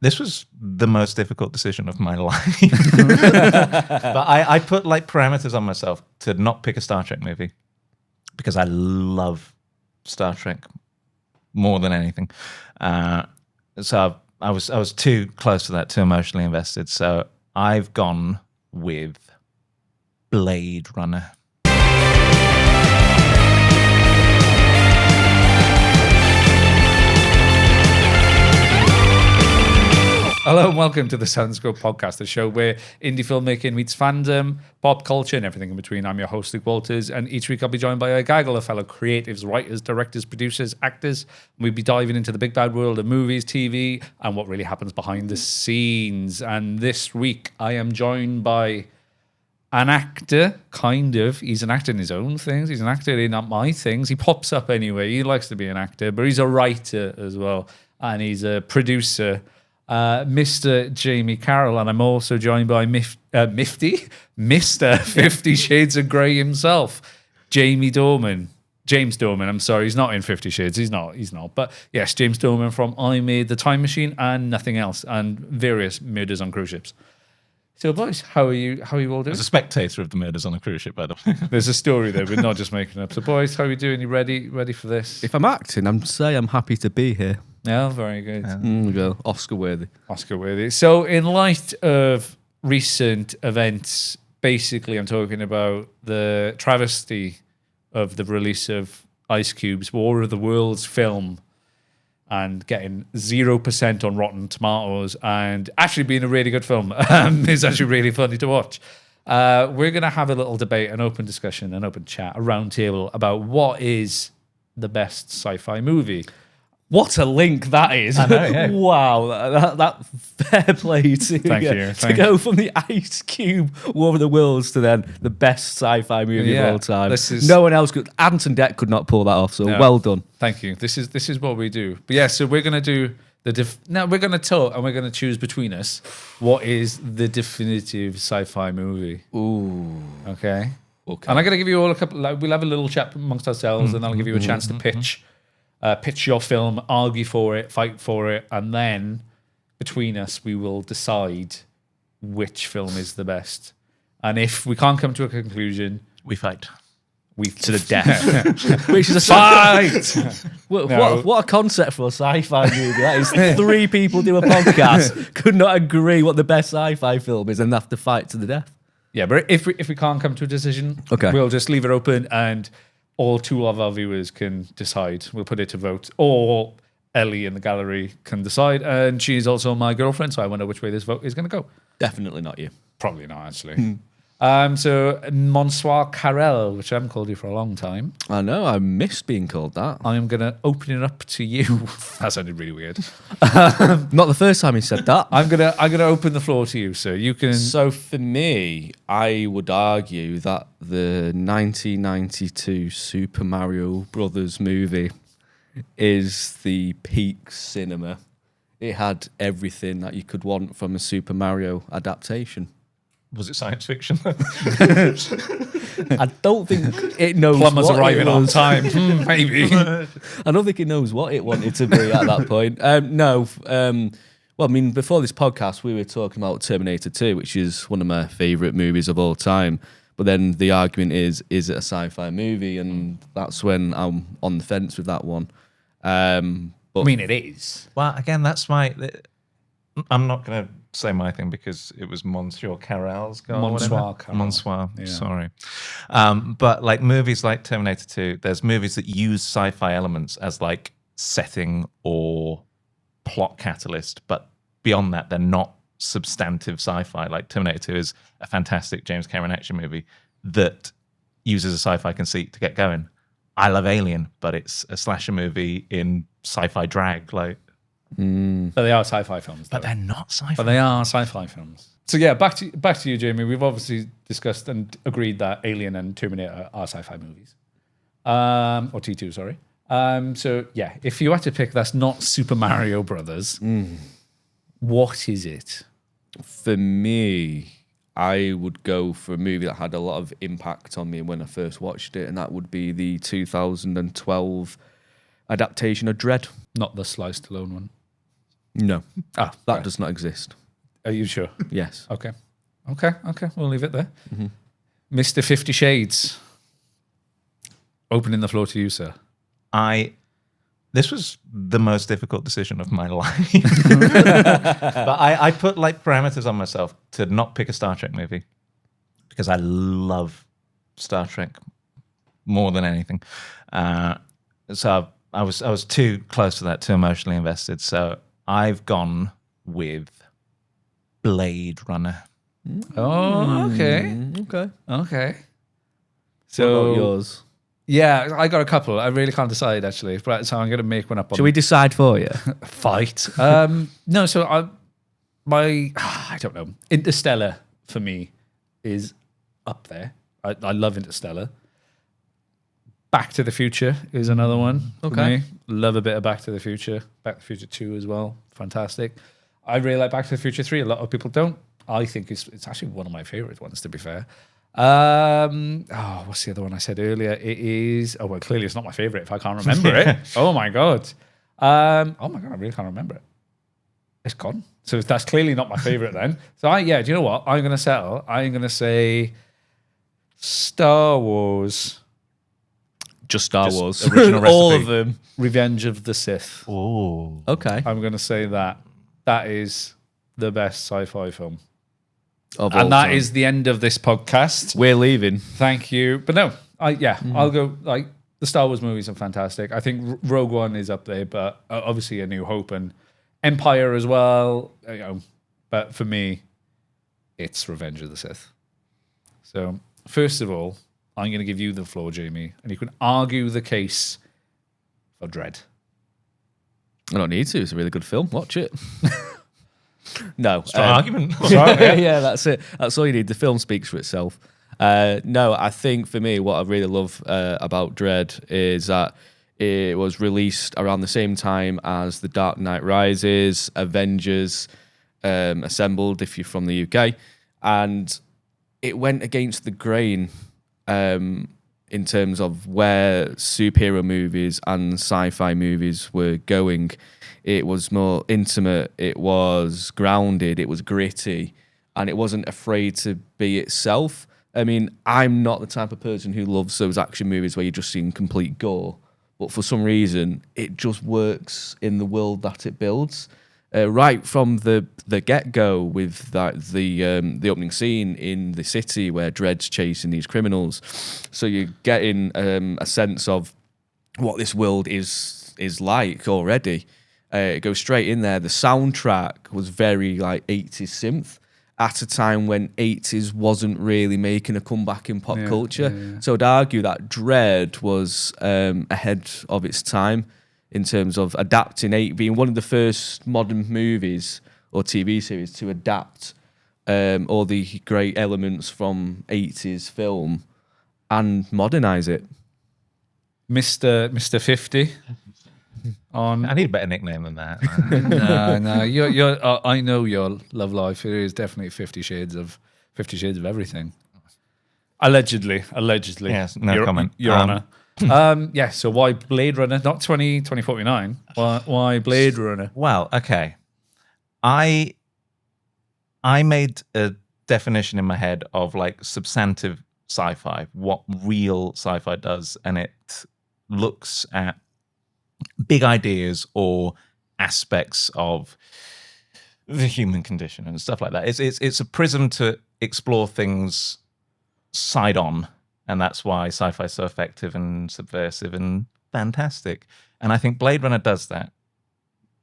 This was the most difficult decision of my life. But I put like parameters on myself to not pick a Star Trek movie because I love Star Trek more than anything. So I was too close to that, too emotionally invested. So I've gone with Blade Runner. Hello and welcome to the Cinescope Podcast, the show where indie filmmaking meets fandom, pop culture, and everything in between. I'm your host, Luke Walters, and each week I'll be joined by a gaggle of fellow creatives, writers, directors, producers, actors. We'll be diving into the big bad world of movies, TV, and what really happens behind the scenes. And this week I am joined by an actor, kind of. He's an actor in his own things. He's an actor in my things. He pops up anyway. He likes to be an actor, but he's a writer as well, and he's a producer. Mr. Jamie Carroll, and I'm also joined by Mr. 50 Shades of Grey himself, James Dorman. I'm sorry, he's not in 50 Shades. He's not. But yes, James Dorman from I Made the Time Machine and Nothing Else, and various murders on cruise ships. So, boys, how are you all doing? As a spectator of the murders on a cruise ship, by the way. There's a story there. We're not just making it up. So, boys, how are you doing? You ready for this? If I'm acting, I'm happy to be here. Yeah, very good. We go Oscar worthy. So, in light of recent events, basically, I'm talking about the travesty of the release of Ice Cube's War of the Worlds film and getting 0% on Rotten Tomatoes and actually being a really good film. It's actually really funny to watch. We're going to have a little debate, an open discussion, an open chat, a round table about what is the best sci-fi movie. What a link that is. I know, yeah. Wow, that fair play to go from the Ice Cube War of the Worlds to then the best sci-fi movie of all time. No one else could. Anton Deck could not pull that off, so well done. Thank you. This is what we do. But yeah, so we're going to do now we're going to talk and we're going to choose between us what is the definitive sci-fi movie. Ooh. Okay. And I'm going to give you all a couple, we'll have a little chat amongst ourselves and I'll give you a chance to pitch your film, argue for it, fight for it, and then between us we will decide which film is the best. And if we can't come to a conclusion, We fight. To the death. Which is a fight. What a concept for a sci-fi movie. That is 3 people do a podcast, could not agree what the best sci-fi film is, and have to fight to the death. Yeah, but if we can't come to a decision, we'll just leave it open and all 2 of our viewers can decide. We'll put it to vote. Or Ellie in the gallery can decide. And she's also my girlfriend, so I wonder which way this vote is going to go. Definitely not you. Probably not, actually. So, Monsieur Carroll, which I haven't called you for a long time. I know, I miss being called that. I am going to open it up to you. That sounded really weird. Not the first time he said that. I'm gonna open the floor to you, sir. You can. So for me, I would argue that the 1992 Super Mario Brothers movie is the peak cinema. It had everything that you could want from a Super Mario adaptation. Was it science fiction? I don't think it knows. Plumbers what arriving it on was. time, maybe. I don't think it knows what it wanted to be at that point. No. Well, I mean, before this podcast, we were talking about Terminator 2, which is one of my favourite movies of all time. But then the argument is it a sci-fi movie? And that's when I'm on the fence with that one. But I mean, it is. Well, again, that's I'm not going to say my thing because it was Monsieur Carrel's goal. Monsieur Carroll. Monsieur, sorry. But like movies like Terminator 2, there's movies that use sci-fi elements as like setting or plot catalyst, but beyond that, they're not substantive sci-fi. Like Terminator 2 is a fantastic James Cameron action movie that uses a sci-fi conceit to get going. I love Alien, but it's a slasher movie in sci-fi drag, like. But they are sci-fi films. But they're not sci-fi. But they are sci-fi films. So yeah, back to you, Jamie. We've obviously discussed and agreed that Alien and Terminator are sci-fi movies. Or T2, sorry. So yeah, if you had to pick, that's not Super Mario Brothers. What is it? for me, I would go for a movie that had a lot of impact on me when I first watched it, and that would be the 2012 adaptation of Dredd. Not the Sly Stallone one. No, Ah, that right. does not exist. Are you sure? Yes. Okay. We'll leave it there. Mr. 50 Shades. Opening the floor to you, sir. This was the most difficult decision of my life. But I put like parameters on myself to not pick a Star Trek movie because I love Star Trek more than anything. So I was too close to that, too emotionally invested. So I've gone with Blade Runner. Oh, okay. Okay. Okay. So, what So, about yours? yeah, I got a couple. I really can't decide, actually. But so I'm going to make one up on Shall we decide for you? fight. No, so I don't know. Interstellar for me is up there. I love Interstellar. Back to the Future is another one. For Okay. me. Love a bit of Back to the Future. Back to the Future 2 as well. Fantastic. I really like Back to the Future 3. A lot of people don't. I think it's actually one of my favorite ones, to be fair. What's the other one I said earlier? It is. Oh well, clearly it's not my favorite if I can't remember it. Oh my god. I really can't remember it. It's gone. So that's clearly not my favorite then. So do you know what? I'm gonna settle. I'm gonna say Star Wars: Just Star Wars. original All recipe. of them. Revenge of the Sith. Oh, Okay. I'm gonna say that is the best sci-fi film. Of all And that time. is the end of this podcast. We're leaving. Thank you. But no, I'll go. Like, the Star Wars movies are fantastic. I think Rogue One is up there, but obviously A New Hope and Empire as well. But for me, it's Revenge of the Sith. So first of all, I'm going to give you the floor, Jamie, and you can argue the case for Dredd. I don't need to. It's a really good film. Watch it. No. strong argument. Yeah, that's it. That's all you need. The film speaks for itself. No, I think for me, what I really love about Dredd is that it was released around the same time as The Dark Knight Rises, Avengers Assembled, if you're from the UK. And it went against the grain in terms of where superhero movies and sci-fi movies were going. It was more intimate, it was grounded, it was gritty, and it wasn't afraid to be itself. I mean, I'm not the type of person who loves those action movies where you're just seeing complete gore, but for some reason, it just works in the world that it builds. Right from the get-go with the opening scene in the city where Dredd's chasing these criminals. So you're getting a sense of what this world is like already. It goes straight in there. The soundtrack was very like 80s synth at a time when 80s wasn't really making a comeback in pop culture. Yeah. So I'd argue that Dredd was ahead of its time in terms of adapting, being one of the first modern movies or TV series to adapt all the great elements from 80s film and modernize it. Mr. 50 on. I need a better nickname than that. No. You're. I know your love life. It is definitely 50 Shades of everything. Allegedly. Yes, no comment. Your Honor. Yeah. So why Blade Runner? Not 2049. Why Blade Runner? Well, okay. I made a definition in my head of like substantive sci-fi, what real sci-fi does, and it looks at big ideas or aspects of the human condition and stuff like that. It's a prism to explore things side on, and that's why sci-fi is so effective and subversive and fantastic. And I think Blade Runner does that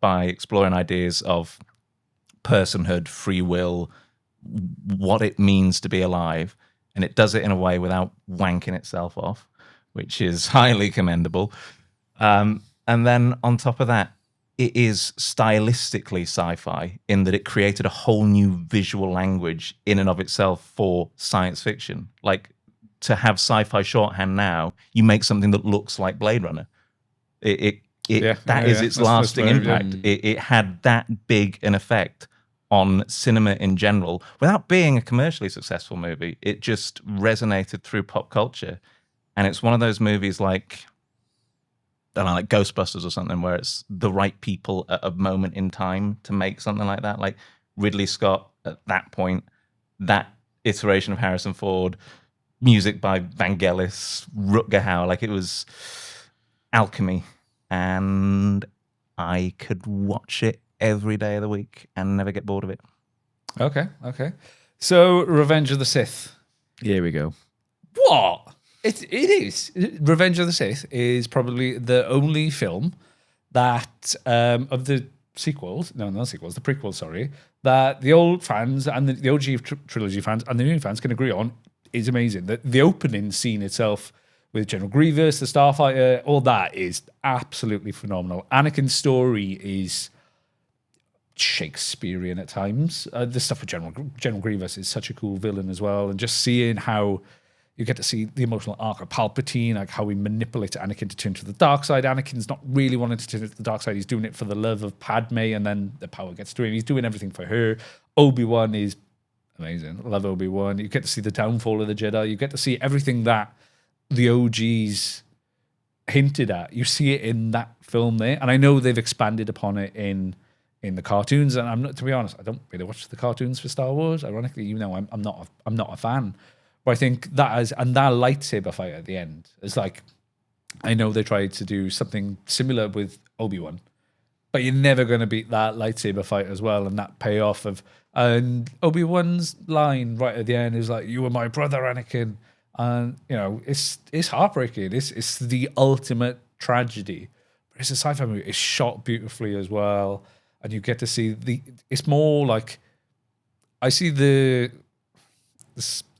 by exploring ideas of personhood, free will, what it means to be alive, and it does it in a way without wanking itself off, which is highly commendable. And then on top of that, it is stylistically sci-fi in that it created a whole new visual language in and of itself for science fiction. Like, to have sci-fi shorthand now, you make something that looks like Blade Runner. That is its lasting impact. It had that big an effect on cinema in general without being a commercially successful movie. It just resonated through pop culture. And it's one of those movies like don't know, like Ghostbusters or something, where it's the right people at a moment in time to make something like that. Like Ridley Scott at that point, that iteration of Harrison Ford, music by Vangelis, Rutger Hauer, like it was alchemy. And I could watch it every day of the week and never get bored of it. Okay. So, Revenge of the Sith. Here we go. What? It is. Revenge of the Sith is probably the only film that, of the sequels, no, not sequels, the prequels, sorry, that the old fans and the OG trilogy fans and the new fans can agree on is amazing. The opening scene itself with General Grievous, the Starfighter, all that is absolutely phenomenal. Anakin's story is Shakespearean at times. The stuff with General Grievous is such a cool villain as well, and just seeing how you get to see the emotional arc of Palpatine, like how he manipulates Anakin to turn to the dark side. Anakin's not really wanting to turn to the dark side. He's doing it for the love of Padme, and then the power gets to him. He's doing everything for her. Obi-Wan is amazing. I love Obi-Wan. You get to see the downfall of the Jedi. You get to see everything that the OGs hinted at. You see it in that film there. And I know they've expanded upon it in the cartoons. And I'm not, to be honest, I don't really watch the cartoons for Star Wars. Ironically, even though I'm not a fan. But I think that that lightsaber fight at the end is like, I know they tried to do something similar with Obi-Wan, but you're never going to beat that lightsaber fight as well. And that payoff of, and Obi-Wan's line right at the end is like, "You were my brother, Anakin." And, you know, it's heartbreaking. It's the ultimate tragedy. But it's a sci-fi movie. It's shot beautifully as well. And you get to see it's more like, I see the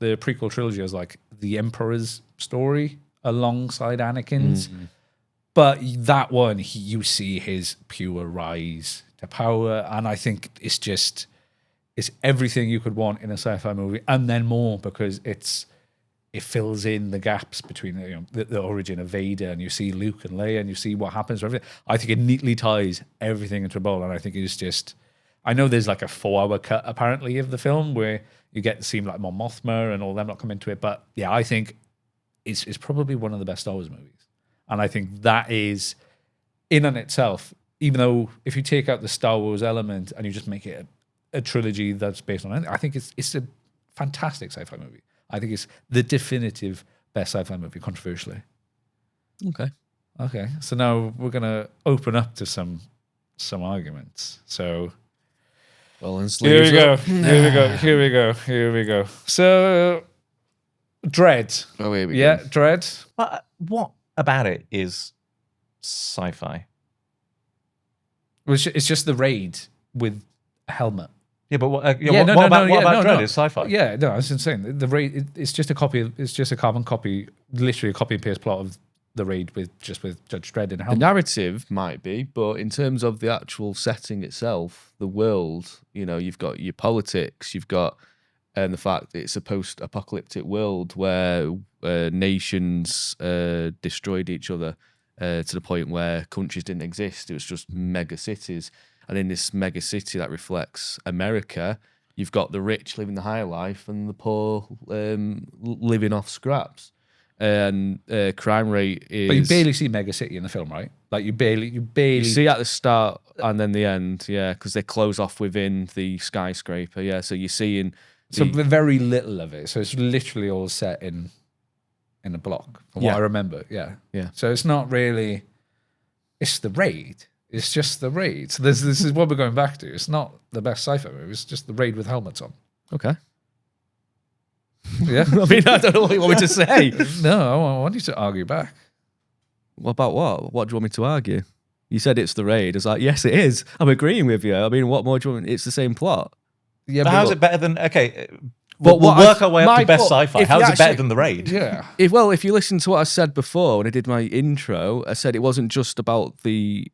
prequel trilogy as like the Emperor's story alongside Anakin's. Mm-hmm. But that one, you see his pure rise to power. And I think it's everything you could want in a sci-fi movie. And then more, because it fills in the gaps between the origin of Vader, and you see Luke and Leia, and you see what happens to everything. I think it neatly ties everything into a bowl, and I think it's just, I know there's like a 4-hour cut apparently of the film where you get to see like Mon Mothma and all them not come into it, but yeah, I think it's probably one of the best Star Wars movies, and I think that is in and itself, even though if you take out the Star Wars element and you just make it a trilogy that's based on it, I think it's a fantastic sci-fi movie. I think it's the definitive best sci-fi movie, controversially. Okay. So now we're going to open up to some arguments. So well, here we go. So Dredd. Oh, here we go. Dredd. But what about it is sci-fi? It's just the raid with a helmet. Yeah, but what about Dredd? Is sci-fi? Yeah, no, I was saying the raid. It's just a copy. It's just a carbon copy, literally a copy and paste plot of the raid with Judge Dredd in a helmet. The narrative might be, but in terms of the actual setting itself, the world, you've got your politics, you've got the fact that it's a post-apocalyptic world where nations destroyed each other to the point where countries didn't exist. It was just mega cities. And in this mega city that reflects America, you've got the rich living the high life and the poor living off scraps. And crime rate is... But you barely see mega city in the film, right? Like you barely... You see at the start and then the end, yeah, because they close off within the skyscraper, yeah. So you're seeing... So very little of it. So it's literally all set in a block, from what I remember, yeah. So it's not really... It's the raid. It's just the raid. So this is what we're going back to. It's not the best sci-fi movie. It's just the raid with helmets on. Okay. Yeah. I mean, I don't know what you want me to say. No, I want you to argue back. What about what? What do you want me to argue? You said it's the raid. I was like, yes, it is. I'm agreeing with you. I mean, what more do you want? It's the same plot. Yeah, but how's it better than... Okay, but we'll work our way up to best sci-fi. How's it better than the raid? Yeah. If you listen to what I said before when I did my intro, I said it wasn't just about the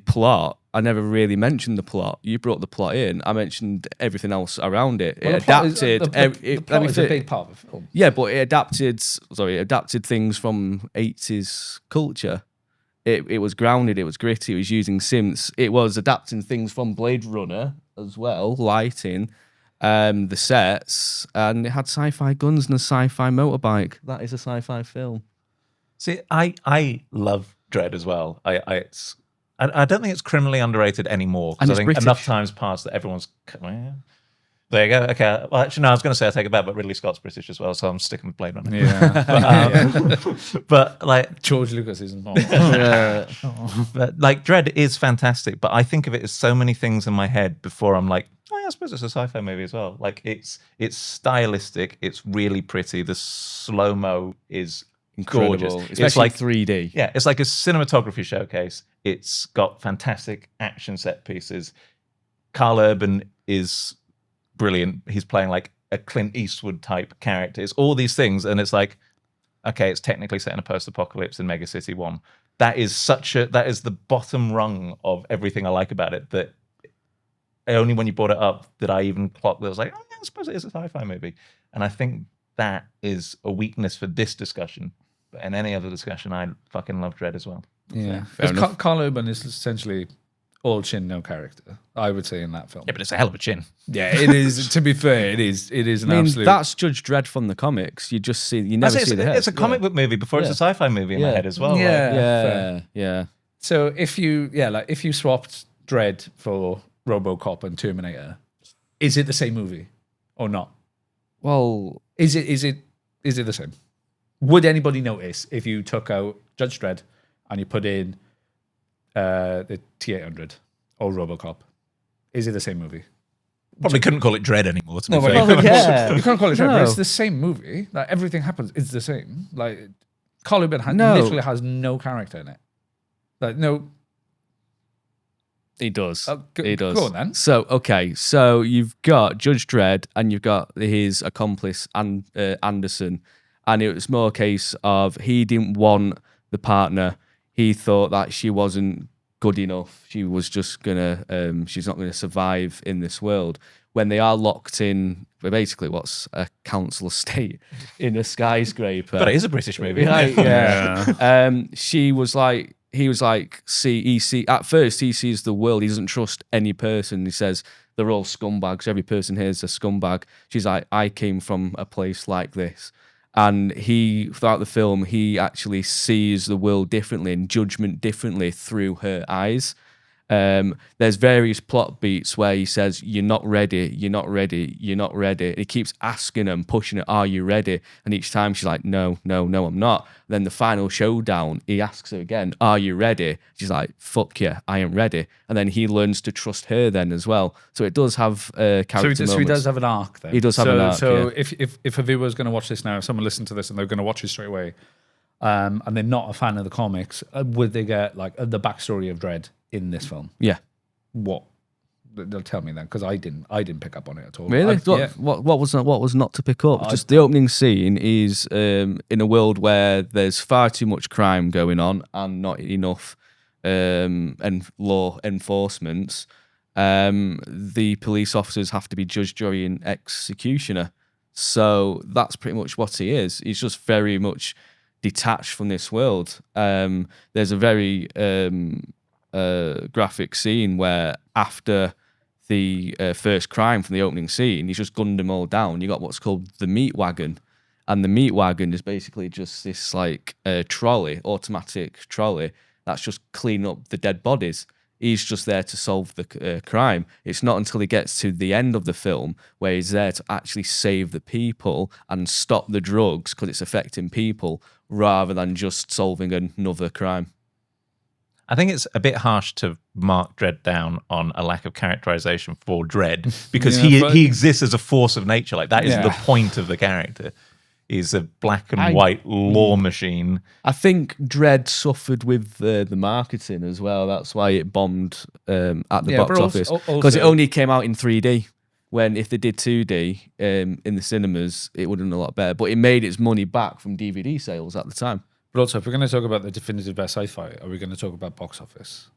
plot. I never really mentioned the plot. You brought the plot in. I mentioned everything else around it. It adapted. The plot is a big part of the film. Yeah, but it adapted things from 80s culture. It was grounded. It was gritty. It was using synths. It was adapting things from Blade Runner as well, lighting. The sets, and it had sci-fi guns and a sci-fi motorbike. That is a sci-fi film. See, I love Dredd as well. I don't think it's criminally underrated anymore, And because I it's think enough British. times passed that everyone's. Well, there you go. Okay. Well, actually, no. I was going to say I take it back, but Ridley Scott's British as well, so I'm sticking with Blade Runner. Yeah. But like, George Lucas isn't. but like, Dredd is fantastic. But I think of it as so many things in my head before I'm like, oh yeah, I suppose it's a sci-fi movie as well. Like, it's stylistic. It's really pretty. The slow mo is Incredible, gorgeous. especially It's like 3D. Yeah, it's like a cinematography showcase. It's got fantastic action set pieces. Carl Urban is brilliant. He's playing like a Clint Eastwood type character. It's all these things, and it's like, okay, it's technically set in a post-apocalypse in Mega City 1. That is the bottom rung of everything I like about it. That only when you brought it up did I even clock that I was like, oh yeah, I suppose it is a sci-fi movie. And I think that is a weakness for this discussion. But in any other discussion, I fucking love Dredd as well. Yeah. Fair enough. Carl Urban is essentially all chin, no character, I would say, in that film. Yeah, but it's a hell of a chin. Yeah, it is. To be fair, it is. It is an I mean, absolute. that's Judge Dredd from the comics. You just see, you never see the head. It's a comic book movie before it's a sci-fi movie in my Yeah. head as well. Yeah. Yeah, yeah. So if you swapped Dredd for RoboCop and Terminator, is it the same movie or not? Well, Is it the same? Would anybody notice if you took out Judge Dredd and you put in the T-800 or RoboCop? Is it the same movie? Probably couldn't call it Dredd anymore. To be No, but fair. well, yeah. you can't call it Dredd, but No. it's the same movie. Like everything happens, it's the same. Like Carl Urban No. literally has no character in it. Like no. He does. Go- He does. go on then. So, okay. So you've got Judge Dredd and you've got his accomplice, Anderson. And it was more a case of he didn't want the partner. He thought that she wasn't good enough. She was just she's not going to survive in this world. When they are locked in, basically what's a council estate in a skyscraper. But it is a British movie. Isn't Right, it? yeah. He was like, at first he sees the world. He doesn't trust any person. He says they're all scumbags. Every person here is a scumbag. She's like, I came from a place like this. And throughout the film, he actually sees the world differently and judgment differently through her eyes. There's various plot beats where he says, you're not ready, you're not ready, you're not ready. And he keeps asking her, pushing her, are you ready? And each time she's like, no, I'm not. Then the final showdown, he asks her again, are you ready? She's like, fuck yeah, I am ready. And then he learns to trust her then as well. So it does have character So he does moments. have an arc then. He does have an arc, So yeah. if a viewer is going to watch this now, if someone listens to this and they're going to watch it straight away, and they're not a fan of the comics, would they get like the backstory of Dredd in this film? Yeah. What? They'll tell me then, because I didn't pick up on it at all. Really? Yeah. What was not to pick up? Just the opening scene is in a world where there's far too much crime going on and not enough and law enforcements. The police officers have to be judge, jury, and executioner. So that's pretty much what he is. He's just very much detached from this world. There's a very graphic scene where after the first crime from the opening scene, he's just gunned them all down. You got what's called the meat wagon, and the meat wagon is basically just this like trolley, automatic trolley that's just cleaning up the dead bodies. He's just there to solve the crime. It's not until he gets to the end of the film where he's there to actually save the people and stop the drugs because it's affecting people rather than just solving another crime. I think it's a bit harsh to mark Dredd down on a lack of characterization for Dredd because Yeah, he exists as a force of nature. Like that is Yeah. the point of the character. He's a black and white law machine. I think Dredd suffered with the marketing as well. That's why it bombed at the Yeah, box but office also- because it only came out in 3D. When if they did 2D in the cinemas, it would have been a lot better. But it made its money back from DVD sales at the time. But also, if we're going to talk about the definitive best sci-fi, are we going to talk about box office?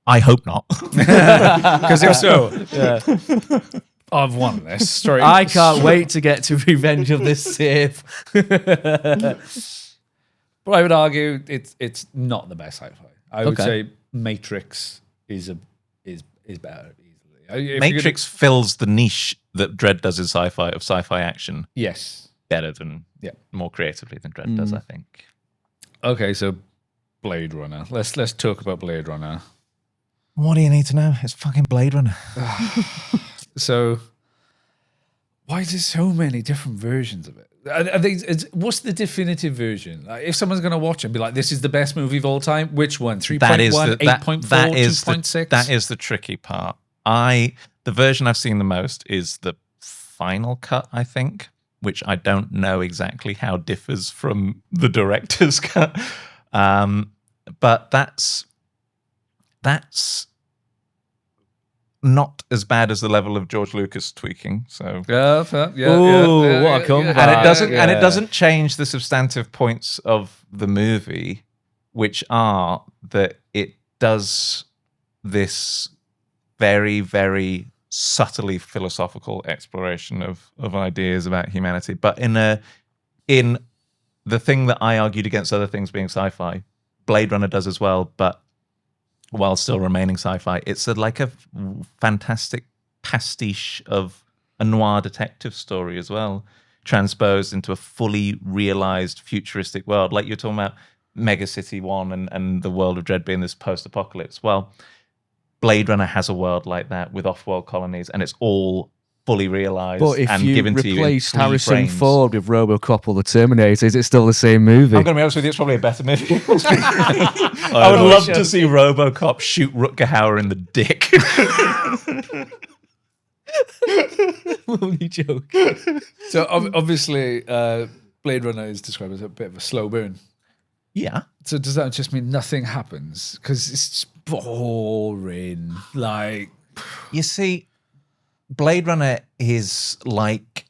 I hope not. Because if so, I've won this. Sorry. I can't wait to get to Revenge of the Sith. But I would argue it's not the best sci-fi. I would Okay. say Matrix is better easily. If you're Matrix fills the niche that Dredd does in sci-fi of sci-fi action yes. better than Yeah. more creatively than Dredd does, I think. Okay, so Blade Runner. Let's talk about Blade Runner. What do you need to know? It's fucking Blade Runner. So, why is there so many different versions of it? I think what's the definitive version? Like, if someone's going to watch it and be like, "This is the best movie of all time," which one? 3.1, 8.4, 2.6? That is the tricky part. The version I've seen the most is the final cut, I think, which I don't know exactly how differs from the director's cut. But that's not as bad as the level of George Lucas tweaking. So Yeah, Ooh, what a comeback. and it doesn't change the substantive points of the movie, which are that it does this very, very subtly philosophical exploration of ideas about humanity, but in the thing that I argued against other things being sci-fi, Blade Runner does as well, but while still remaining sci-fi, it's like a fantastic pastiche of a noir detective story as well, transposed into a fully realized futuristic world. Like you're talking about Mega City 1 and the world of Dredd being this post-apocalypse. Well, Blade Runner has a world like that with off-world colonies, and it's all fully realized But if and you given to you in replaced 3 Harrison frames. Ford with RoboCop or The Terminator, is it still the same movie? I'm going to be honest with you, it's probably a better movie. I would love to see RoboCop shoot Rutger Hauer in the dick. Only joke. So obviously, Blade Runner is described as a bit of a slow burn. Yeah. So does that just mean nothing happens? Because it's just boring. Like, You see, Blade Runner is like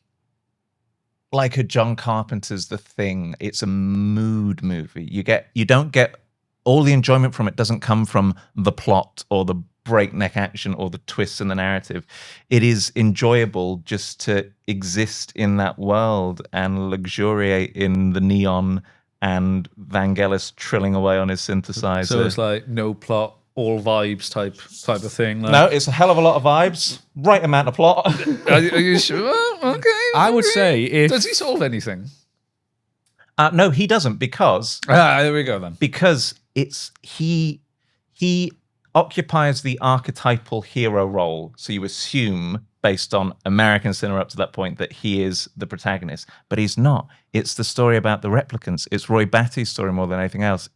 a John Carpenter's The Thing. It's a mood movie. You don't get all the enjoyment from it doesn't come from the plot or the breakneck action or the twists in the narrative. It is enjoyable just to exist in that world and luxuriate in the neon and Vangelis trilling away on his synthesizer. so it's like no plot, all vibes type of thing. Like, no, it's a hell of a lot of vibes, right amount of plot. are you sure? Okay. I would say if Does he solve anything? No, he doesn't because There we go then. it's he occupies the archetypal hero role. So you assume, based on American cinema up to that point, that he is the protagonist, but he's not. It's the story about the replicants. It's Roy Batty's story more than anything else.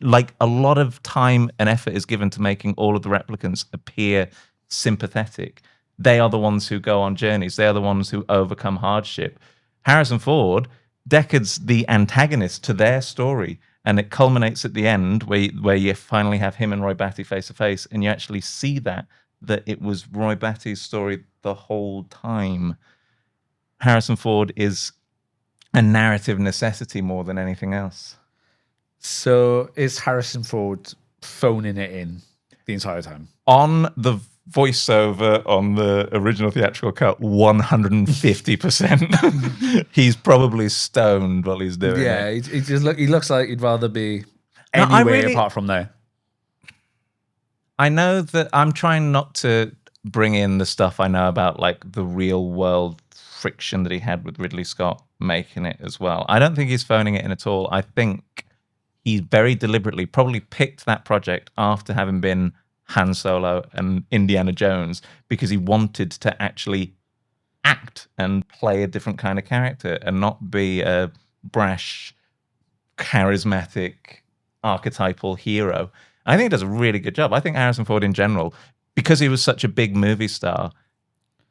Like a lot of time and effort is given to making all of the replicants appear sympathetic. They are the ones who go on journeys. They are the ones who overcome hardship. Harrison Ford, Deckard's the antagonist to their story. And it culminates at the end where you finally have him and Roy Batty face to face, and you actually see that it was Roy Batty's story the whole time. Harrison Ford is a narrative necessity more than anything else. So is Harrison Ford phoning it in the entire time? On the voiceover on the original theatrical cut, 150%. He's probably stoned while he's doing it. He looks like he'd rather be anywhere apart from there. I know that I'm trying not to bring in the stuff I know about, like the real world friction that he had with Ridley Scott making it as well. I don't think he's phoning it in at all. I think he very deliberately probably picked that project after having been Han Solo and Indiana Jones because he wanted to actually act and play a different kind of character and not be a brash, charismatic, archetypal hero. I think he does a really good job. I think Harrison Ford in general, because he was such a big movie star,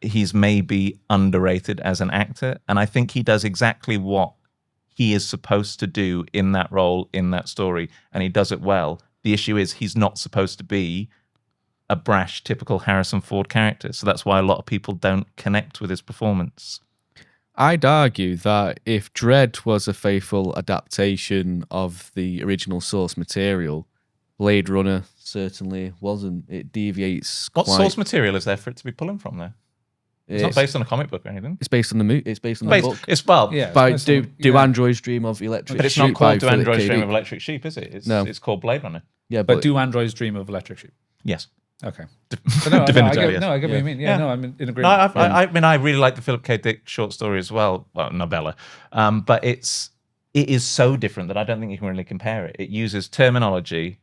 he's maybe underrated as an actor. And I think he does exactly what he is supposed to do in that role, in that story, and he does it well. The issue is he's not supposed to be a brash, typical Harrison Ford character. So that's why a lot of people don't connect with his performance. I'd argue that if Dredd was a faithful adaptation of the original source material, Blade Runner certainly wasn't. It deviates What quite... source material is there for it to be pulling from there? It's not based on a comic book or anything. It's based on the It's based on the book. It's Do Androids Dream of Electric Sheep? but it's not called Do by Androids Philip Dream K. of Electric Sheep, is it? No. It's called Blade Runner. Yeah, But do androids dream of electric sheep? Yes. Okay. Definitively, yes. I get what you mean. Yeah, no, I'm in agreement. I mean, I really like the Philip K. Dick short story as well. Well, novella. But it's it is so different that I don't think you can really compare it. It uses terminology,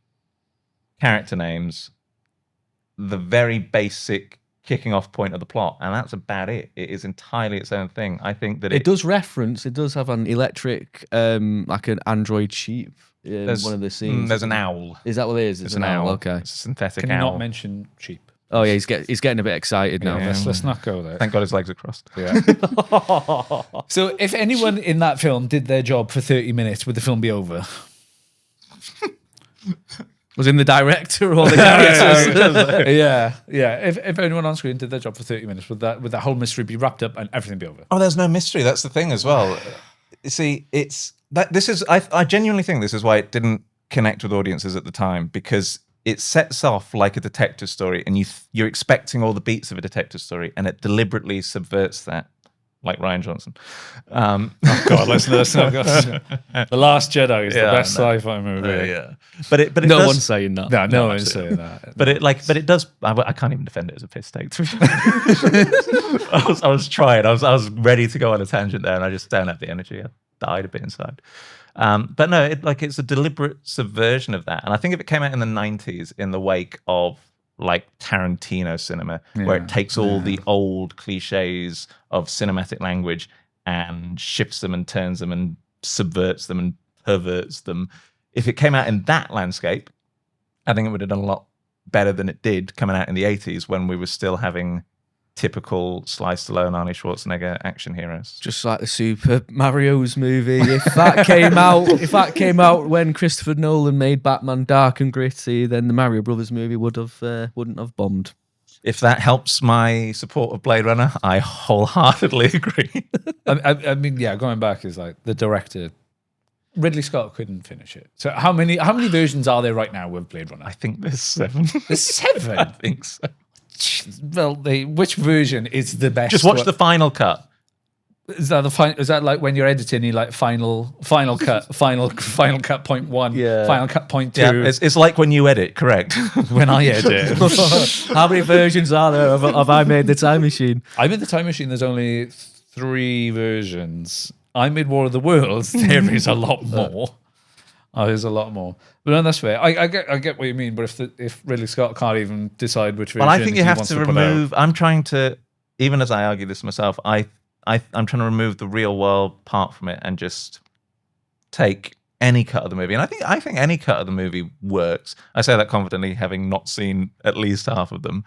character names, the very basic kicking off point of the plot, and that's about it. It is entirely its own thing. I think that it does reference. It does have an electric, like an android sheep. In one of the scenes. There's an owl. Is that what it is? It's an owl. Okay. It's a synthetic Can you owl. not mention sheep? Oh yeah, he's getting a bit excited now. Yeah, let's not go there. Thank God his legs are crossed. Yeah. So if anyone in that film did their job for 30 minutes, would the film be over? Was in the director or the characters? Yeah. If anyone on screen did their job for 30 minutes, would that whole mystery be wrapped up and everything be over? Oh, there's no mystery. That's the thing as well. You see, I genuinely think this is why it didn't connect with audiences at the time, because it sets off like a detective story, and you're expecting all the beats of a detective story, and it deliberately subverts that, like Rian Johnson. Oh God, let's not go. The Last Jedi is the best sci-fi movie. Yeah, but it No does, one's saying that. No one's saying that. But it does. I can't even defend it as a piss take. I was trying. I was ready to go on a tangent there, and I just don't have the energy. I died a bit inside. But no, it's a deliberate subversion of that. And I think if it came out in the 90s in the wake of like Tarantino cinema, where it takes all the old cliches of cinematic language and shifts them and turns them and subverts them and perverts them. If it came out in that landscape, I think it would have done a lot better than it did coming out in the 80s when we were still having typical Sly Stallone, Arnie Schwarzenegger action heroes. Just like the Super Mario's movie. If that came out when Christopher Nolan made Batman dark and gritty, then the Mario Brothers movie wouldn't have bombed. If that helps my support of Blade Runner, I wholeheartedly agree. I mean, going back is like the director, Ridley Scott couldn't finish it. So how many versions are there right now with Blade Runner? I think there's 7. There's 7? I think so. Well, which version is the best? Just watch the final cut. Is that like when you're editing, you like final cut, final cut point 1, final cut point 2? Yeah, it's like when you edit, correct? When I edit. How many versions are there of I Made the Time Machine? I Made the Time Machine, there's only 3 versions. I Made War of the Worlds, there is a lot more. There's a lot more. But no, that's fair. I get what you mean, but if Ridley Scott can't even decide which version, well, I think you have wants to put out. remove. I'm trying to, even as I argue this myself, I'm trying to remove the real world part from it and just take any cut of the movie. And I think any cut of the movie works. I say that confidently, having not seen at least half of them.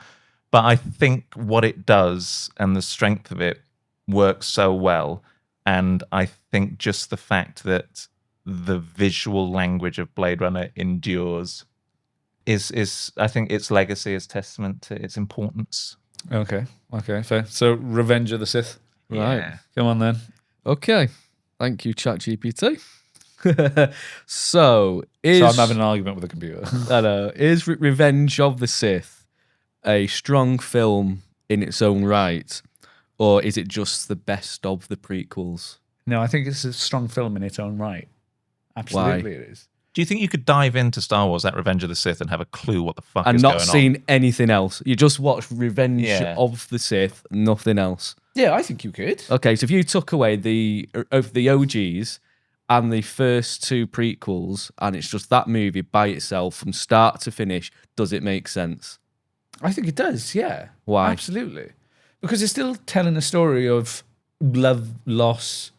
But I think what it does and the strength of it works so well. And I think just the fact that the visual language of Blade Runner endures is I think its legacy is testament to its importance. Okay, fair. So Revenge of the Sith. Right. Yeah. Come on then. Okay. Thank you, ChatGPT. So I'm having an argument with the computer. I know. Is Revenge of the Sith a strong film in its own right, or is it just the best of the prequels? No, I think it's a strong film in its own right. Absolutely, Why? it is. Do you think you could dive into Star Wars at Revenge of the Sith and have a clue what the fuck And is not going on? seen anything else. You just watch Revenge of the Sith, nothing else. Yeah, I think you could. Okay, so if you took away the OGs and the first 2 prequels, and it's just that movie by itself from start to finish, does it make sense? I think it does, yeah. Why? Absolutely. Because it's still telling a story of love, loss,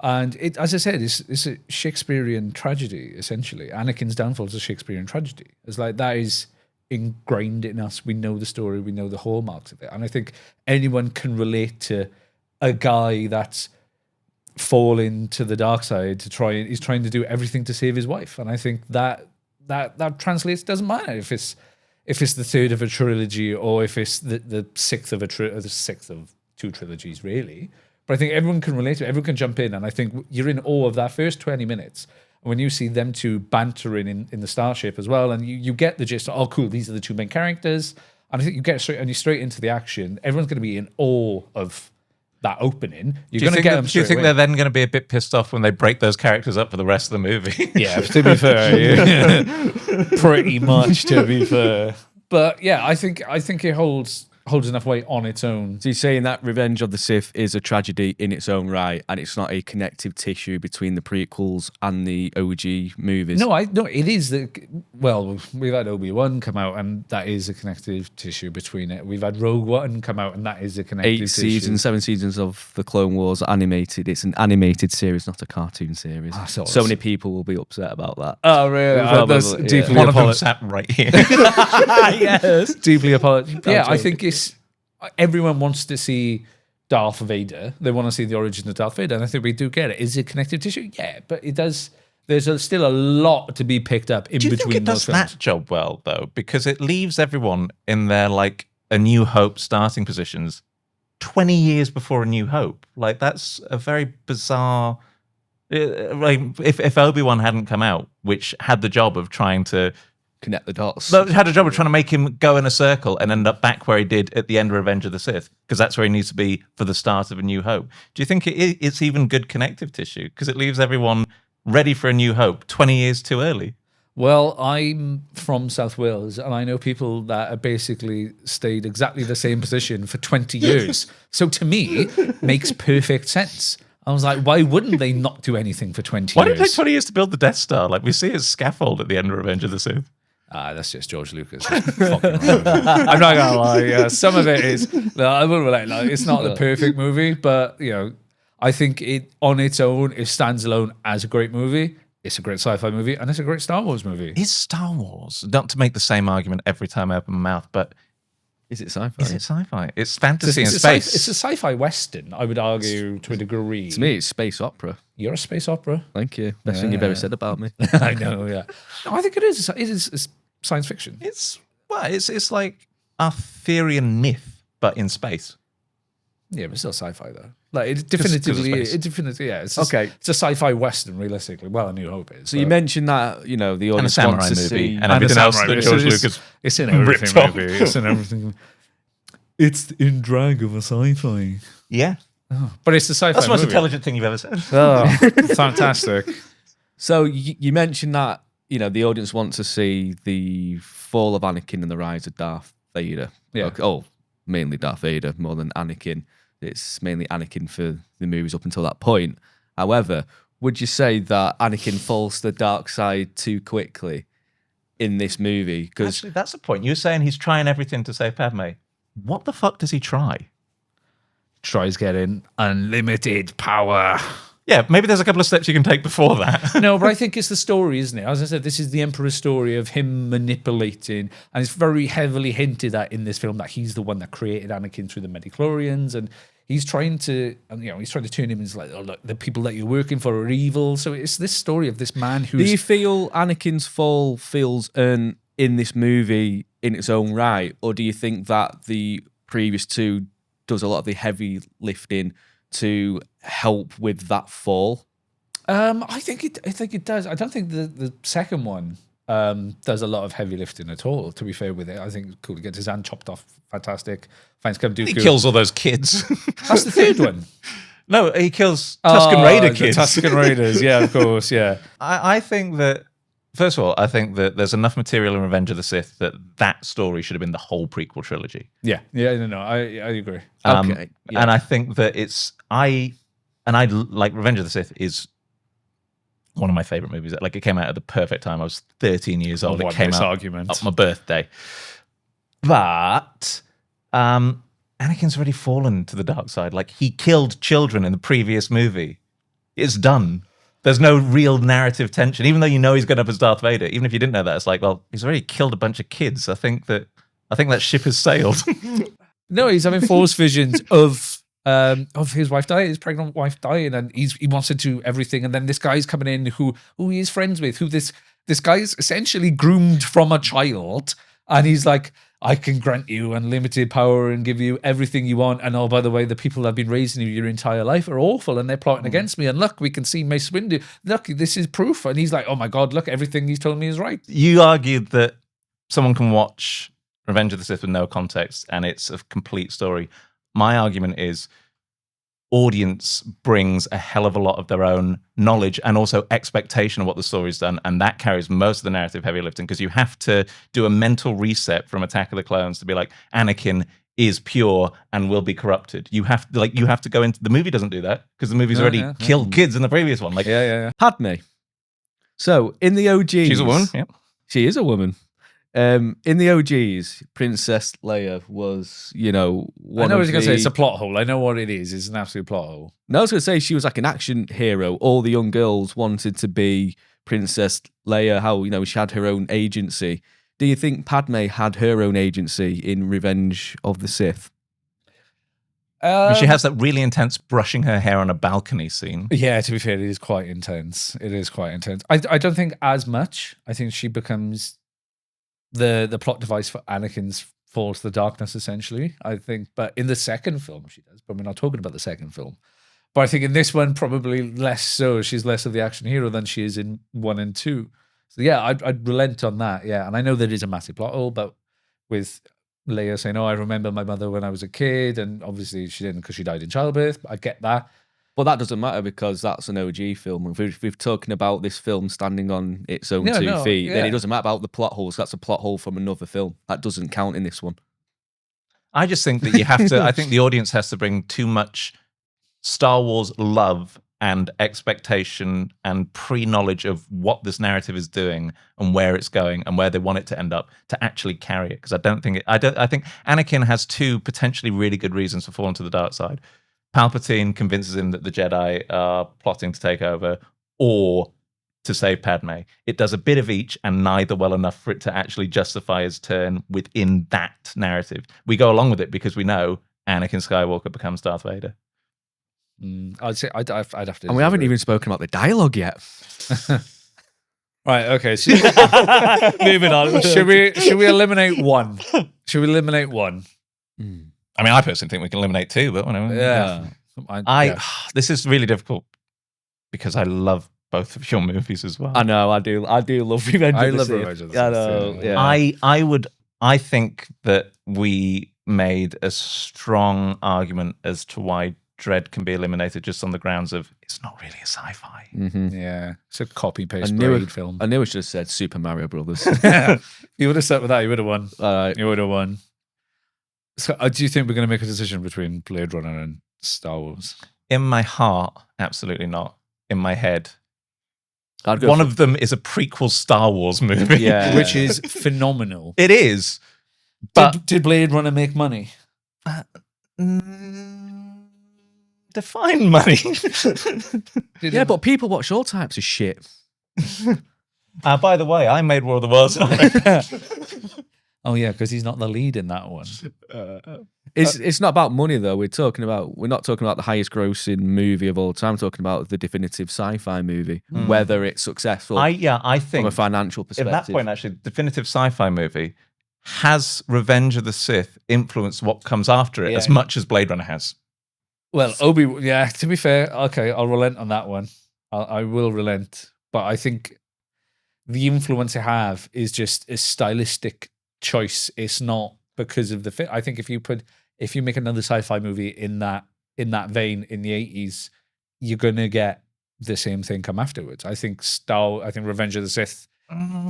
and it, as I said, it's a Shakespearean tragedy, essentially. Anakin's downfall is a Shakespearean tragedy. It's like that is ingrained in us. We know the story, we know the hallmarks of it. And I think anyone can relate to a guy that's fallen to the dark side he's trying to do everything to save his wife. And I think that translates, doesn't matter if it's the third of a trilogy or if it's the sixth of the sixth of 2 trilogies, really. But I think everyone can relate to it. Everyone can jump in. And I think you're in awe of that first 20 minutes. And when you see them 2 bantering in the starship as well, and you get the gist, oh, cool, these are the 2 main characters. And I think you get straight into the action. Everyone's going to be in awe of that opening. You're going to get them. Do you think they're then going to be a bit pissed off when they break those characters up for the rest of the movie? Yeah, to be fair. Pretty much, to be fair. But yeah, I think it holds holds enough weight on its own. So you're saying that Revenge of the Sith is a tragedy in its own right, and it's not a connective tissue between the prequels and the OG movies? No, it is. Well, we've had Obi-Wan come out, and that is a connective tissue between it. We've had Rogue One come out, and that is a connective tissue. 7 seasons of the Clone Wars animated. It's an animated series, not a cartoon series. So many people will be upset about that. Oh, really? Probably, Deeply One of them sat right here. Yes. deeply apologetic. Yeah, I think everyone wants to see Darth Vader. They want to see the origin of Darth Vader, and I think we do get it. Is it connective tissue? Yeah, but it does. There's still a lot to be picked up in Do you between think it those does films. that job well, though? Because it leaves everyone in their, like, A New Hope starting positions 20 years before A New Hope. Like, that's a very bizarre... Like, if Obi-Wan hadn't come out, which had the job of trying to... Connect the dots. Had a job of trying to make him go in a circle and end up back where he did at the end of Revenge of the Sith, because that's where he needs to be for the start of A New Hope. Do you think it's even good connective tissue? Because it leaves everyone ready for A New Hope 20 years too early. Well, I'm from South Wales, and I know people that have basically stayed exactly the same position for 20 years. So to me, makes perfect sense. I was like, why wouldn't they not do anything for 20 Why years? did it take 20 years to build the Death Star? Like, we see his scaffold at the end of Revenge of the Sith. That's just George Lucas. I'm not gonna lie. Some of it is. No, I will relate. Like, it's not the perfect movie, but I think it on its own, it stands alone as a great movie. It's a great sci-fi movie, and it's a great Star Wars movie. Is Star Wars, not to make the same argument every time I open my mouth, but Is it sci-fi? is it sci-fi? It's fantasy It's in a space. it's a sci-fi western, I would argue, to a degree. To me, it's space opera. You're a space opera. Thank you. Best thing you've ever said about me. I know. Yeah. No, I think it is. It is it's science fiction. It's like Arthurian myth, but in space. Yeah, but still sci-fi though. Like it definitively, space. It's Okay. It's a sci-fi western, realistically. Well, A New Hope is. So you mentioned that the And a audience wants samurai to movie. see. And everything else that George Lucas It's in everything, ripped off. maybe. It's in everything. It's in drag of a sci-fi. Yeah. But it's a sci-fi That's the most movie. intelligent thing you've ever said. Oh, fantastic. So you mentioned that the audience wants to see the fall of Anakin and the rise of Darth Vader. Yeah. Mainly Darth Vader more than Anakin. It's mainly Anakin for the movies up until that point. However, would you say that Anakin falls to the dark side too quickly in this movie? Because Actually, that's the point. You're saying he's trying everything to save Padme. What the fuck does he try? Tries getting unlimited power. Yeah, maybe there's a couple of steps you can take before that. No, but I think it's the story, isn't it? As I said, this is the Emperor's story of him manipulating, and it's very heavily hinted at in this film that he's the one that created Anakin through the midichlorians, and he's trying to turn him into like, oh, look, the people that you're working for are evil. So it's this story of this man who's. do you feel Anakin's fall feels earned in this movie in its own right, or do you think that the previous two does a lot of the heavy lifting to help with that fall? I think it does. I don't think the second one does a lot of heavy lifting at all. To be fair with it, I think it's cool. He gets his hand chopped off. Fantastic. Finds Count Dooku. He kills all those kids. That's the third one. No, he kills Tusken Raider The kids. Tusken Raiders. Yeah, of course. Yeah. I think that, first of all, I think that there's enough material in Revenge of the Sith that story should have been the whole prequel trilogy. Yeah. No. I agree. Okay, yeah. And I think that I like Revenge of the Sith is one of my favorite movies. Like, it came out at the perfect time. I was 13 years old. It came out argument. on my birthday. But Anakin's already fallen to the dark side. Like, he killed children in the previous movie. It's done. There's no real narrative tension, even though you know he's going up as Darth Vader. Even if you didn't know that, it's like, well, he's already killed a bunch of kids. I think that ship has sailed. No, he's having force visions of his wife dying, his pregnant wife dying, and he wants to do everything. And then this guy's coming in who he is friends with, who this guy's essentially groomed from a child, and he's like, I can grant you unlimited power and give you everything you want. And oh, by the way, the people that have been raising you your entire life are awful and they're plotting against me. And look, we can see Mace Windu. Look, this is proof. And he's like, oh my God, look, everything he's told me is right. You argued that someone can watch Revenge of the Sith with no context and it's a complete story. My argument is audience brings a hell of a lot of their own knowledge and also expectation of what the story's done, and that carries most of the narrative heavy lifting, because you have to do a mental reset from Attack of the Clones to be like, Anakin is pure and will be corrupted. You have to go into the movie. Doesn't do that because the movie's already killed kids in the previous one. Like, Padme. So in the OGs, she's a woman. Yeah, she is a woman. In the OGs, Princess Leia was, I know what you're going to say. It's a plot hole. I know what it is. It's an absolute plot hole. No, I was going to say she was like an action hero. All the young girls wanted to be Princess Leia. How she had her own agency. Do you think Padme had her own agency in Revenge of the Sith? She has that really intense brushing her hair on a balcony scene. Yeah, to be fair, it is quite intense. It is quite intense. I don't think as much. I think she becomes the plot device for Anakin's fall to the darkness, essentially. I think, but in the second film, she does. But we're not talking about the second film. But I think in this one, probably less so. She's less of the action hero than she is in 1 and 2. So yeah, I'd relent on that. Yeah, and I know there is a massive plot hole, but with Leia saying, "Oh, I remember my mother when I was a kid," and obviously she didn't because she died in childbirth. I get that. But that doesn't matter because that's an OG film. If we're talking about this film standing on its own 2 feet, then it doesn't matter about the plot holes. That's a plot hole from another film. That doesn't count in this one. I just think that you have to, I think the audience has to bring too much Star Wars love and expectation and pre-knowledge of what this narrative is doing and where it's going and where they want it to end up to actually carry it. Because I think Anakin has 2 potentially really good reasons for falling to the dark side. Palpatine convinces him that the Jedi are plotting to take over or to save Padme. It does a bit of each and neither well enough for it to actually justify his turn within that narrative. We go along with it because we know Anakin Skywalker becomes Darth Vader. I'd say I'd have to. And we haven't even spoken about the dialogue yet. Right, okay. So, moving on. Should we eliminate one? Should we eliminate one? I mean, I personally think we can eliminate 2, but whatever. Yeah. This is really difficult because I love both of your movies as well. I know, I do love Revenge of the Sith. Revenge of the Sith. I know. Yeah. I think that we made a strong argument as to why Dredd can be eliminated just on the grounds of it's not really a sci-fi. Mm-hmm. Yeah, it's a copy-paste Blade film. I knew I should have said Super Mario Brothers. You would have stuck with that. You would have won. All right. You would have won. So, do you think we're going to make a decision between Blade Runner and Star Wars? In my heart, absolutely not. In my head, One of them is a prequel Star Wars movie. Yeah. Which is phenomenal. It is. But did Blade Runner make money? Define money. Yeah, but people watch all types of shit. By the way, I made War of the Worlds. Oh yeah, because he's not the lead in that one. It's not about money though. We're not talking about the highest grossing movie of all time. We're talking about the definitive sci-fi movie, whether it's successful. I think from a financial perspective. At that point, actually, definitive sci-fi movie has Revenge of the Sith influenced what comes after it as much as Blade Runner has. Well, to be fair, okay, I'll relent on that one. I will relent, but I think the influence I have is just a stylistic choice. It's not because of the fit. I think if you make another sci-fi movie in that vein in the 80s, you're gonna get the same thing come afterwards. I think Revenge of the Sith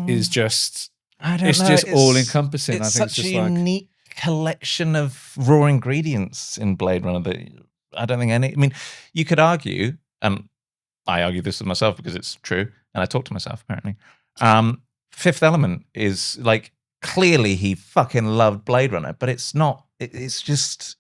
is just just all encompassing. It's I think such it's just a unique collection of raw ingredients in Blade Runner that I don't think I mean, you could argue, and I argue this with myself because it's true, and I talk to myself apparently. Fifth Element is like clearly he fucking loved Blade Runner, but it's not. It's just.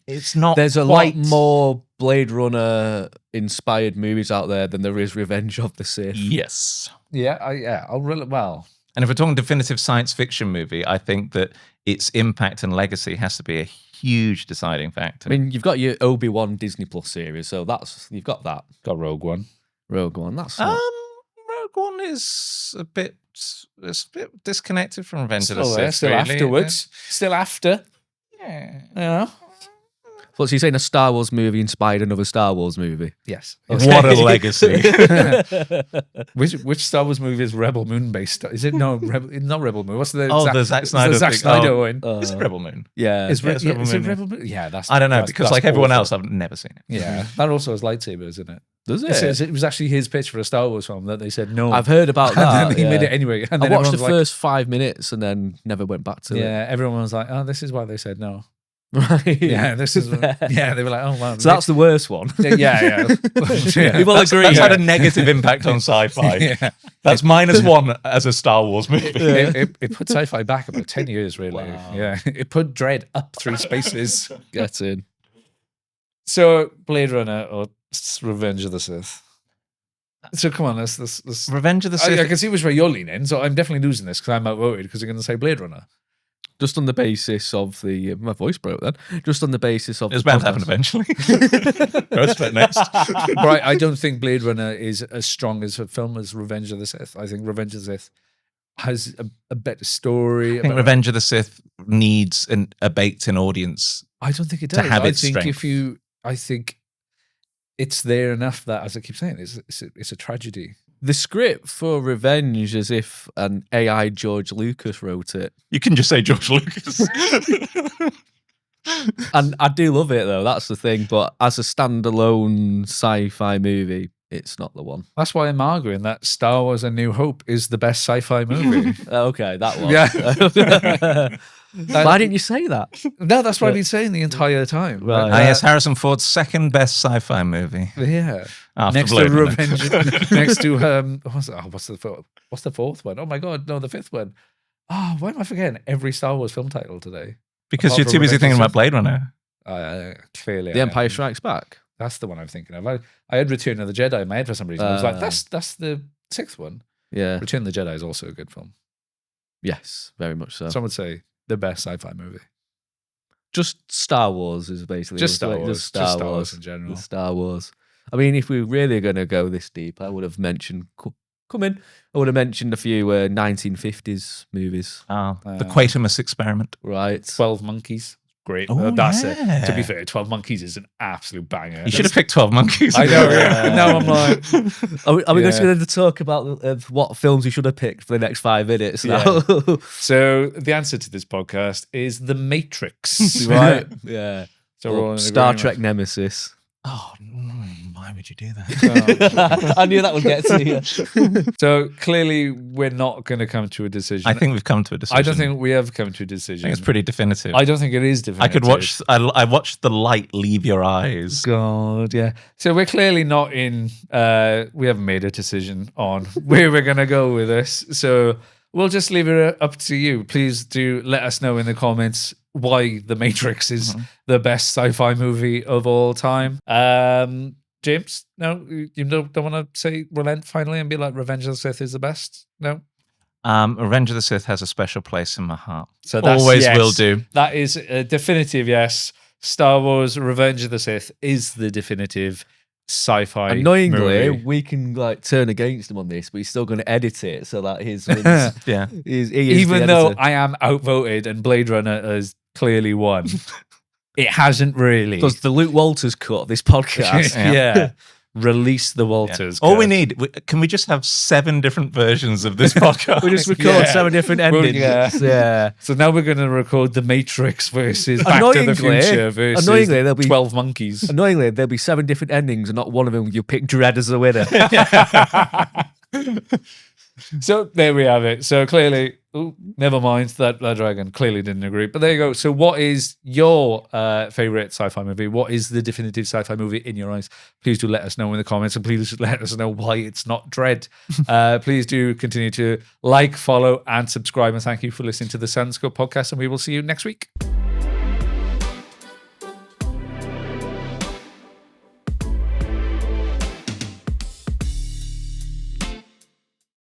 It's not. There's a lot more Blade Runner inspired movies out there than there is Revenge of the Sith. Yes. Yeah. I'll really well. And if we're talking definitive science fiction movie, I think that its impact and legacy has to be a huge deciding factor. I mean, you've got your Obi-Wan Disney Plus series, so you've got that. Got Rogue One. That's not... Rogue One is a bit disconnected from Revenge of the Sith. Still really. afterwards. Still after. Yeah. You know? What's he saying? A Star Wars movie inspired another Star Wars movie. Yes. What a legacy. Which Star Wars movie is Rebel Moon based? Is it not Rebel Moon? What's the the Zack Snyder Zack thing. Snyder Oh. one? Is it Rebel Moon? Yeah. Is it's Rebel it Moon, Rebel Moon? Yeah, that's. I don't know, that's- because that's like everyone awful. else, I've never seen it. Yeah, that also has lightsabers in it. Does It says it was actually his pitch for a Star Wars film that they said no. I've heard about and that. then he made yeah. it anyway. And I then watched the everyone's like, first 5 minutes and then never went back to it. Yeah, everyone was like, "Oh, this is why they said no." Right. Yeah, this is. Yeah, they were like, "Oh, wow." So that's the worst one. Yeah. We've all That's agreed. had a negative impact on sci-fi. Yeah. That's -1 as a Star Wars movie. It put sci-fi back about 10 years, really. Wow. Yeah, it put Dredd up 3 spaces. Get in. So, Blade Runner or Revenge of the Sith. So come on, let's Revenge of the Sith. I can see which way you're leaning. So I'm definitely losing this because I'm outvoted because you're going to say Blade Runner. Just on the basis of the my voice broke then. Just on the basis of It's the bound to happen podcast. eventually. Go to it next. Right, I don't think Blade Runner is as strong as a film as Revenge of the Sith. I think Revenge of the Sith has a better story. I think Revenge of the Sith needs a baked-in audience. I don't think it to does. have I its think strength. I think it's there enough that, as I keep saying, it's a tragedy. The script for Revenge as if an AI George Lucas wrote it. You can just say George Lucas. And I do love it though, that's the thing. But as a standalone sci-fi movie, it's not the one. That's why I'm arguing that Star Wars: A New Hope is the best sci-fi movie. Okay, that one. Yeah. Why didn't you say that? No, that's what I've been saying the entire time. Right. Yes, Harrison Ford's second best sci-fi movie. Yeah. After Next Blade to Runner. Revenge. Next to what's the fourth one? Oh my god, no, the fifth one. Oh, why am I forgetting every Star Wars film title today? Because Apart you're from too busy Revenge thinking of about Blade Runner. Clearly, The I Empire am. Strikes Back. That's the one I'm thinking of. I had Return of the Jedi in my head for some reason. I was like, that's the sixth one. Yeah. Return of the Jedi is also a good film. Yes, very much so. Some would say the best sci-fi movie. Just Star Wars is basically Just Star like, Wars. Just Star Star Wars Wars in general. Just Star Wars. I mean, if we were really going to go this deep, I would have mentioned. Come in. I would have mentioned a few 1950s movies. The Quatermass Experiment. Right. 12 Monkeys. Great. Oh, That's yeah. it. To be fair, 12 Monkeys is an absolute banger. You should have picked 12 Monkeys. I know, yeah. Now I'm like, Are we Yeah. just going to talk about what films we should have picked for the next 5 minutes now? so the answer to this podcast is The Matrix. Right. Yeah. So we're all in Star agreement. Trek Nemesis. Oh, why would you do that? I knew that would get to you. So clearly, we're not going to come to a decision. I think we've come to a decision. I don't think we have come to a I decision. think it's pretty definitive. I don't think it is definitive. I could watch. I watched the light leave your eyes. God, yeah. So we're clearly not in. We haven't made a decision on where we're going to go with this. So we'll just leave it up to you. Please do let us know in the comments why The Matrix is the best sci-fi movie of all time. James, no, you don't want to say relent finally and be like Revenge of the Sith is the best? No. Revenge of the Sith has a special place in my heart. So that's Always yes. will do. That is a definitive yes. Star Wars: Revenge of the Sith is the definitive sci-fi. Annoyingly, movie. we can like turn against him on this, but he's still going to edit it so that his Yeah. he is Even the though editor. I am outvoted and Blade Runner has clearly won, it hasn't really. Because the Luke Walters cut of this podcast. yeah. Release the Walters. All we cut. need, can we just have 7 different versions of this podcast? We just record Yeah. 7 different Well, endings. yeah. Yeah. So now we're going to record The Matrix versus Back to the Annoyingly- Future versus annoyingly, there'll be- 12 Monkeys. Annoyingly, there'll be 7 different endings, and not one of them you pick Dredd as the winner. So there we have it. So clearly, never mind that dragon clearly didn't agree. But there you go. So what is your favorite sci-fi movie? What is the definitive sci-fi movie in your eyes? Please do let us know in the comments, and please let us know why it's not Dredd. Please do continue to like, follow, and subscribe. And thank you for listening to the Cinescope podcast. And we will see you next week.